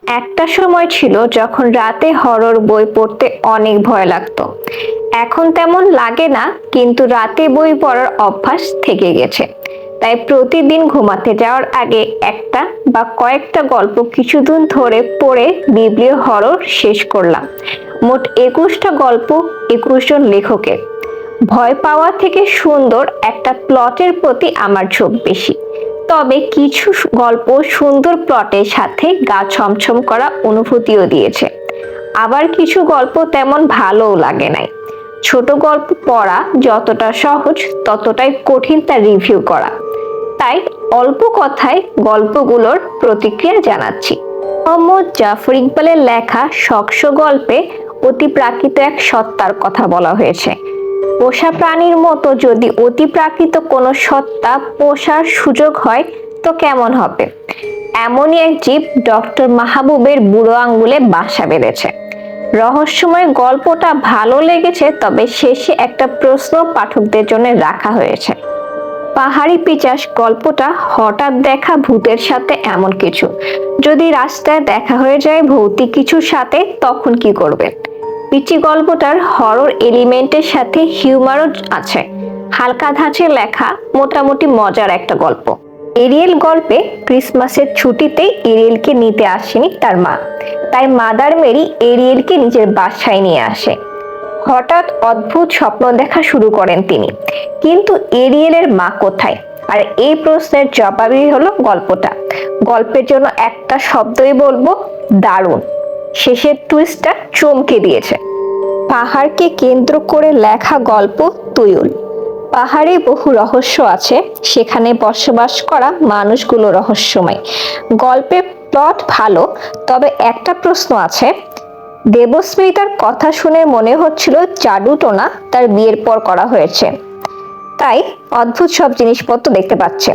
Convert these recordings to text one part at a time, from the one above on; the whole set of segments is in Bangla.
একটা সময় ছিল যখন রাতে হরর বই পড়তে অনেক ভয় লাগতো। এখন তেমন লাগে না, কিন্তু রাতে বই পড়ার অভ্যাস থেকে গেছে। তাই প্রতিদিন ঘুমাতে যাওয়ার আগে একটা বা কয়েকটা গল্প কিছুদিন ধরে পড়ে বিবলিয় হরর শেষ করলাম। মোট 21টা গল্প, 21 জন লেখকের। ভয় পাওয়া থেকে সুন্দর একটা প্লটের প্রতি আমার ঝোঁক বেশি। তবে কিছু গল্প সুন্দর প্লটের সাথে গা ছমছম করা অনুভূতিও দিয়েছে। আবার কিছু গল্প তেমন ভালোও লাগে নাই। ছোট গল্প পড়া যতটা সহজ ততটাই কঠিন তা রিভিউ করা। তাই অল্প কথায় গল্পগুলোর প্রতিক্রিয়া জানাচ্ছি। মোহাম্মদ জাফর ইকবালের লেখা শক্স গল্পে অতিপ্রাকৃত এক সত্তার কথা বলা হয়েছে। পোষা প্রাণীর মতো যদি অতিপ্রাকৃত কোনো সত্তা পোষার সুযোগ হয় তো কেমন হবে? এমনই এক জীব ডক্টর মাহবুবের বুড়ো আঙ্গুলে বাসা বেঁধেছে। রহস্যময় গল্পটা ভালো লেগেছে, তবে শেষে একটা প্রশ্ন পাঠকদের জন্য রাখা হয়েছে। পাহাড়ি পিচাস গল্পটা হঠাৎ দেখা ভূতের সাথে এমন কিছু, যদি রাস্তায় দেখা হয়ে যায় ভৌতিক কিছুর সাথে, তখন কি করবেন? পিচি গল্পটার হরর এলিমেন্টের সাথে হিউমারও আছে। হালকা ধাঁচে লেখা, মোটামুটি মজার একটা গল্প। এরিয়েল গল্পে ক্রিসমাসের ছুটিতে এরিয়েলকে নিতে আসেনি তার মা, তাই মাদার মেরি এরিয়েলকে নিজের বাসায় নিয়ে আসে। হঠাৎ অদ্ভুত স্বপ্ন দেখা শুরু করেন তিনি, কিন্তু এরিয়েলের মা কোথায়? আর এই প্রশ্নের জবাবই হলো গল্পটা। গল্পের জন্য একটা শব্দই বলবো, দারুণ। শেষের টুইস্টটা চমকে দিয়েছে। পাহাড়কে কেন্দ্র করে লেখা গল্প তুয়ুল। পাহাড়ে বহু রহস্য আছে, সেখানে বসবাস করা মানুষগুলো রহস্যময়। গল্পের প্লট ভালো, তবে একটা প্রশ্ন আছে। দেবস্মিতার কথা শুনে মনে হচ্ছিল জাদুটোনা তার বিয়ের পর করা হয়েছে, তাই অদ্ভুত সব জিনিসপত্র দেখতে পাচ্ছে।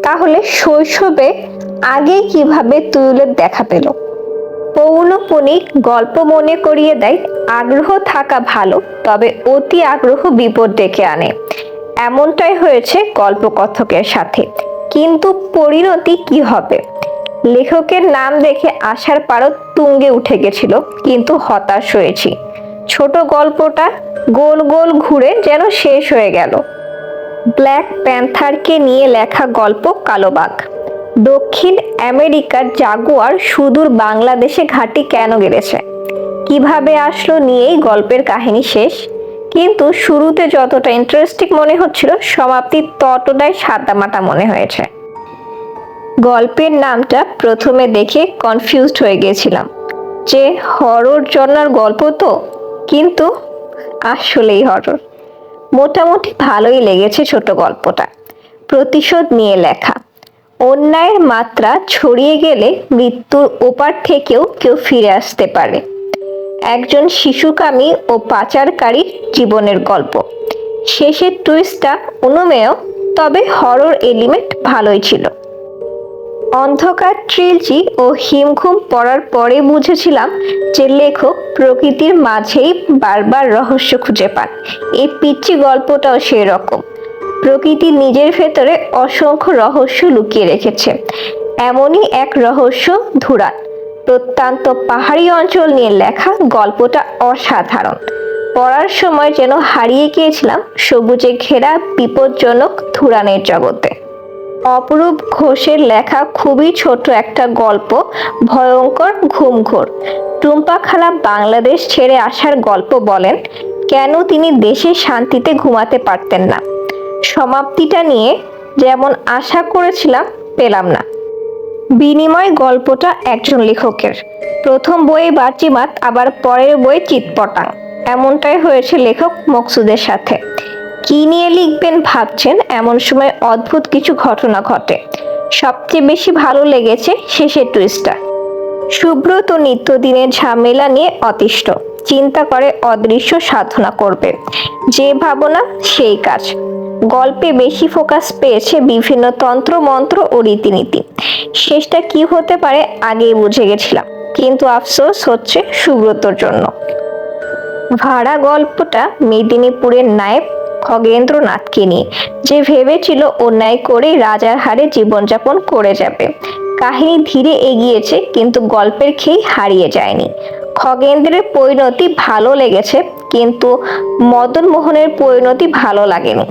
তাহলে শৈশবে আগে কিভাবে তুয়ুলের দেখা পেল? পৌনপুনিক গল্প মনে করিয়ে দেয়, আগ্রহ থাকা ভালো, তবে অতি আগ্রহ বিপদ ডেকে আনে। এমনটাই হয়েছে গল্পকথকের সাথে, কিন্তু পরিণতি কি হবে? লেখকের নাম দেখে আশার পারদ তুঙ্গে উঠে গেছিল, কিন্তু হতাশ হয়েছি। ছোট গল্পটা গোল গোল ঘুরে যেন শেষ হয়ে গেল। ব্ল্যাক প্যান্থারকে নিয়ে লেখা গল্প কালোবাঘ। দক্ষিণ আমেরিকার জাগুয়ার সুদূর বাংলাদেশে ঘাঁটি কেন গেড়েছে, কিভাবে আসলো নিয়েই গল্পের কাহিনী শেষ। কিন্তু শুরুতে যতটা ইন্টারেস্টিং মনে হচ্ছিল, সমাপ্তি ততটাই সাদামাটা মনে হয়েছে। গল্পের নামটা প্রথমে দেখে কনফিউজড হয়ে গেছিলাম যে হরর জনার গল্প তো, কিন্তু আসলেই হরর। মোটামুটি ভালোই লেগেছে ছোট গল্পটা। প্রতিশোধ নিয়ে লেখা। অন্যায়ের মাত্রা ছড়িয়ে গেলে মৃত্যুর ওপার থেকেও কেউ ফিরে আসতে পারে। একজন শিশুকামী ও পাচারকারীর জীবনের গল্প। শেষের টুইস্টটা অনুমেয়, তবে হরর এলিমেন্ট ভালোই ছিল। অন্ধকার ট্রিলজি ও হিমঘুম পড়ার পরে বুঝেছিলাম যে লেখক প্রকৃতির মাঝেই বারবার রহস্য খুঁজে পান। এই পিচ্চি গল্পটাও সেই রকম। প্রকৃতি নিজের ভেতরে অসংখ্য রহস্য লুকিয়ে রেখেছে। এমনই এক রহস্য ধুরান। প্রত্যন্ত পাহাড়ি অঞ্চল নিয়ে লেখা গল্পটা অসাধারণ। পড়ার সময় যেন হারিয়ে গিয়েছিলাম সবুজে ঘেরা বিপজ্জনক ধুরানের জগতে। অপরূপ ঘোষের লেখা খুবই ছোট একটা গল্প, ভয়ঙ্কর ঘুমঘোর। টুম্পা খালা বাংলাদেশ ছেড়ে আসার গল্প বলেন, কেন তিনি দেশে শান্তিতে ঘুমাতে পারতেন না। সমাপ্তিটা নিয়ে যেমন আশা করেছিলাম, পেলাম না। বিনিময় গল্পটা একজন লেখকের। প্রথম বইয়ে বাচিমাত, আবার পরের বই চিৎপটাং। এমনটাই হয়েছে লেখক মকসুদের সাথে। কি নিয়ে লিখবেন ভাবছেন, এমন সময় অদ্ভুত কিছু ঘটনা ঘটে। সবচেয়ে বেশি ভালো লেগেছে শেষের টুইস্টটা। সুব্রত নিত্যদিনের ঝামেলা নিয়ে অতিষ্ঠ, চিন্তা করে অদৃশ্য সাধনা করবে। যে ভাবনা সেই কাজ। গল্পে বেশি ফোকাস পেয়েছে বিভিন্ন তন্ত্র মন্ত্র ও রীতিনীতি। শেষটা কি হতে পারে আগেই বুঝে গেছিলাম, কিন্তু আফসোস হচ্ছে সুব্রতর জন্য। ভাড়া গল্পটা মেদিনীপুরের নায়েব খগেন্দ্রনাথকে নিয়ে, যে ভেবেছিল অন্যায় করে রাজার হারে জীবনযাপন করে যাবে, কাহিনী ধীরে এগিয়েছে কিন্তু গল্পের খেই হারিয়ে যায়নি। খগেন্দ্রের পরিণতি ভালো লেগেছে কিন্তু মদন মোহনের পরিণতি ভালো লাগেনি।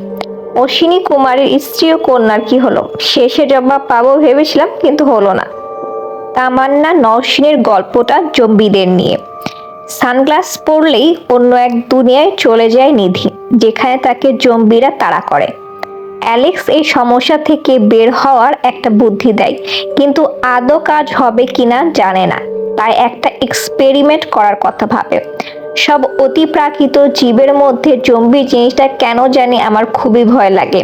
অশ্বিনী কুমারের স্ত্রী ও কন্যার কি হলো? শেষে জবাব পাবো ভেবেছিলাম কিন্তু হলো না। তামান্না নওশিনের গল্পটা জম্বিদের নিয়ে। সানগ্লাস পরলেই অন্য এক দুনিয়ায় চলে যায় নিধি, যেখানে তাকে জম্বিরা তাড়া করে। অ্যালেক্স এই সমস্যা থেকে বের হওয়ার একটা বুদ্ধি দেয়, কিন্তু আদৌ কাজ হবে কিনা জানে না, তাই একটা এক্সপেরিমেন্ট করার কথা ভাবে। সব অতিপ্রাকৃত জীবের মধ্যে জম্বি জিনিসটা কেন জানি আমার খুবই ভয় লাগে।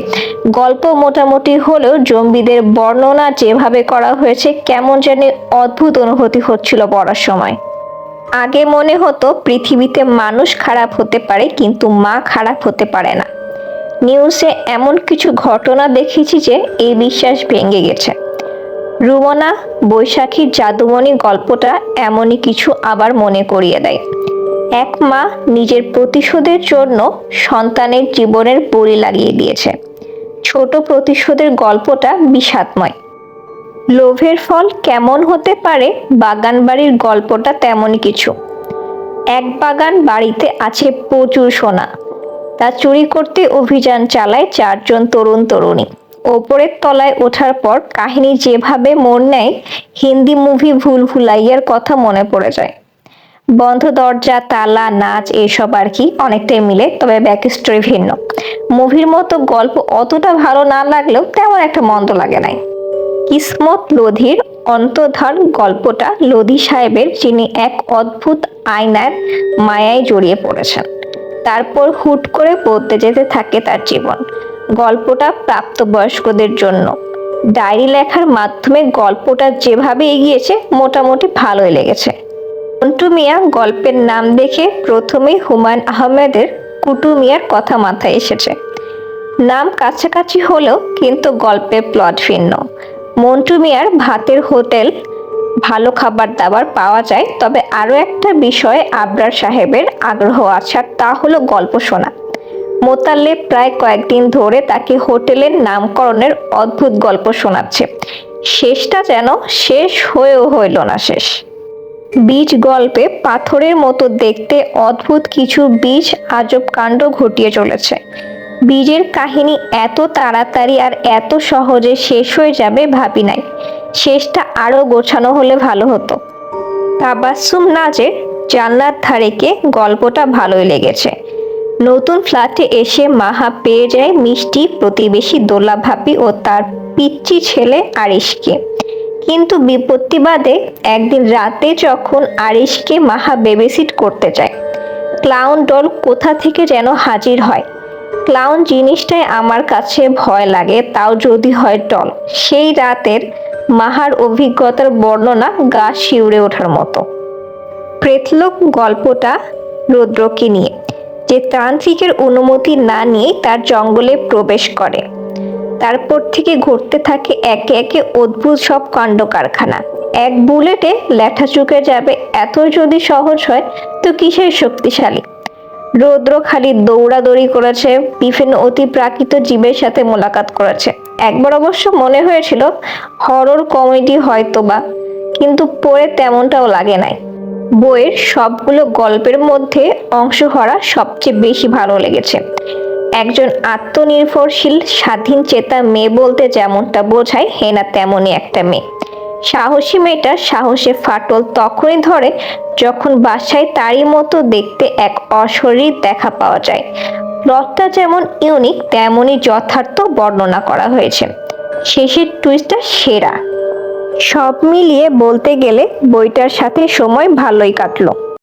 গল্প মোটামুটি হলেও জম্বিদের বর্ণনা যেভাবে করা হয়েছে কেমন জানি অদ্ভুত অনুভূতি হচ্ছিল পড়ার সময়। আগে মনে হতো পৃথিবীতে মানুষ খারাপ হতে পারে কিন্তু মা খারাপ হতে পারে না। নিউজে এমন কিছু ঘটনা দেখেছি যে এই বিশ্বাস ভেঙে গেছে। রুমনা বৈশাখীর জাদুমণি গল্পটা এমনই কিছু আবার মনে করিয়ে দেয়। এক মা নিজের প্রতিশোধের জন্য সন্তানের জীবনের বলি লাগিয়ে দিয়েছে। ছোট প্রতিশোধের গল্পটা বিষাদময়। লোভের ফল কেমন হতে পারে বাগানবাড়ির গল্পটা তেমনই কিছু। এক বাগান বাড়িতে আছে প্রচুর সোনা, তা চুরি করতে অভিযান চালায় চারজন তরুণ তরুণী। ওপরের তলায় ওঠার পর কাহিনী যেভাবে মোড় নেয় হিন্দি মুভি ভুল ভুলাইয়ার কথা মনে পড়ে যায়। বন্ধ দরজা, তালা, নাচ এসব আর কি অনেকটাই মিলে, তবে ব্যাক স্টোরি ভিন্ন। মুভির মতো গল্প অতটা ভালো না লাগলেও তেমন একটা মন্দ লাগে নাই। কিসমত লোধির অন্তর্ধান গল্পটা লোধি সাহেবের, যিনি এক অদ্ভুত আয়নার মায়ায় জড়িয়ে পড়েছেন। তারপর হুট করে বদলে যেতে থাকে তার জীবন। গল্পটা প্রাপ্তবয়স্কদের জন্য। ডায়েরি লেখার মাধ্যমে গল্পটা যেভাবে এগিয়েছে মোটামুটি ভালোই লেগেছে। মন্টু মিয়া গল্পের নাম দেখে প্রথমেই হুমায়ুন আহমেদের কুটু মিয়ার কথা মাথায় এসেছে। নাম কাছাকাছি হলেও কিন্তু গল্পের প্লট ভিন্ন। মন্টু মিয়ার ভাতের হোটেল, ভালো খাবার দাবার পাওয়া যায়, তবে আরও একটা বিষয়ে আবরার সাহেবের আগ্রহ আছে, তা হলো গল্প শোনা। মোতালেব প্রায় কয়েকদিন ধরে তাকে হোটেলের নামকরণের অদ্ভুত গল্প শোনাচ্ছে। শেষটা যেন শেষ হয়েও হইল না শেষ। বীজ গল্পে পাথরের মতো দেখতে অদ্ভুত কিছু বীজ আজব কাণ্ড ঘটিয়ে চলেছে। বীজের কাহিনী এত তাড়াতাড়ি আর এত সহজে শেষ হয়ে যাবে ভাবি নাই। শেষটা আরো গোছানো হলে ভালো হতো। তাবাসসুম নাজের জান্নাত ধারেকে গল্পটা ভালোই লেগেছে। নতুন ফ্ল্যাটে এসে মাহা পেয়ে যায় মিষ্টি প্রতিবেশী দোলা ভাবি ও তার পিচ্চি ছেলে আরিশকে। কিন্তু বিপত্তি বাদে একদিন রাতে যখন আরিশকে মাহা বেবিসিট করতে যায়, ক্লাউন ডল কোথা থেকে যেন হাজির হয়। ক্লাউন জিনিসটাই আমার কাছে ভয় লাগে, তাও যদি হয় ডল। সেই রাতের মাহার অভিজ্ঞতার বর্ণনা গা শিউরে ওঠার মতো। প্রেতলোক গল্পটা রুদ্রকে নিয়ে, যে তান্ত্রিকের অনুমতি না নিয়ে তার জঙ্গলে প্রবেশ করে। তারপর থেকে ঘটতে থাকে একে একে অদ্ভুত সব কাণ্ড কারখানা। এক বুলেটে লেঠা চুকে যাবে এত যদি সহজ হয় তো কিসের শক্তিশালী। রৌদ্র খালি দৌড়াদৌড়ি করেছে, বিভিন্ন অতি প্রাকৃত জীবের সাথে মোলাকাত করেছে। একবার অবশ্য মনে হয়েছিল হরর কমেডি হয়তোবা, কিন্তু পরে তেমনটাও লাগে নাই। বইয়ের সবগুলো গল্পের মধ্যে অংশহারা সবচেয়ে বেশি ভালো লেগেছে। একজন আত্মনির্ভরশীল স্বাধীন চেতা মেয়ে বলতে যেমনটা বোঝায়, হেনা তেমনই একটা মেয়ে। সাহসী মেয়েটা সাহসে ফাটল তখনই ধরে যখন বাসায় তারই মতো দেখতে এক অশরীর দেখা পাওয়া যায়। প্লটটা যেমন ইউনিক তেমনই যথার্থ বর্ণনা করা হয়েছে। শেষের টুইস্টটা সেরা। সব মিলিয়ে বলতে গেলে বইটার সাথে সময় ভালোই কাটলো।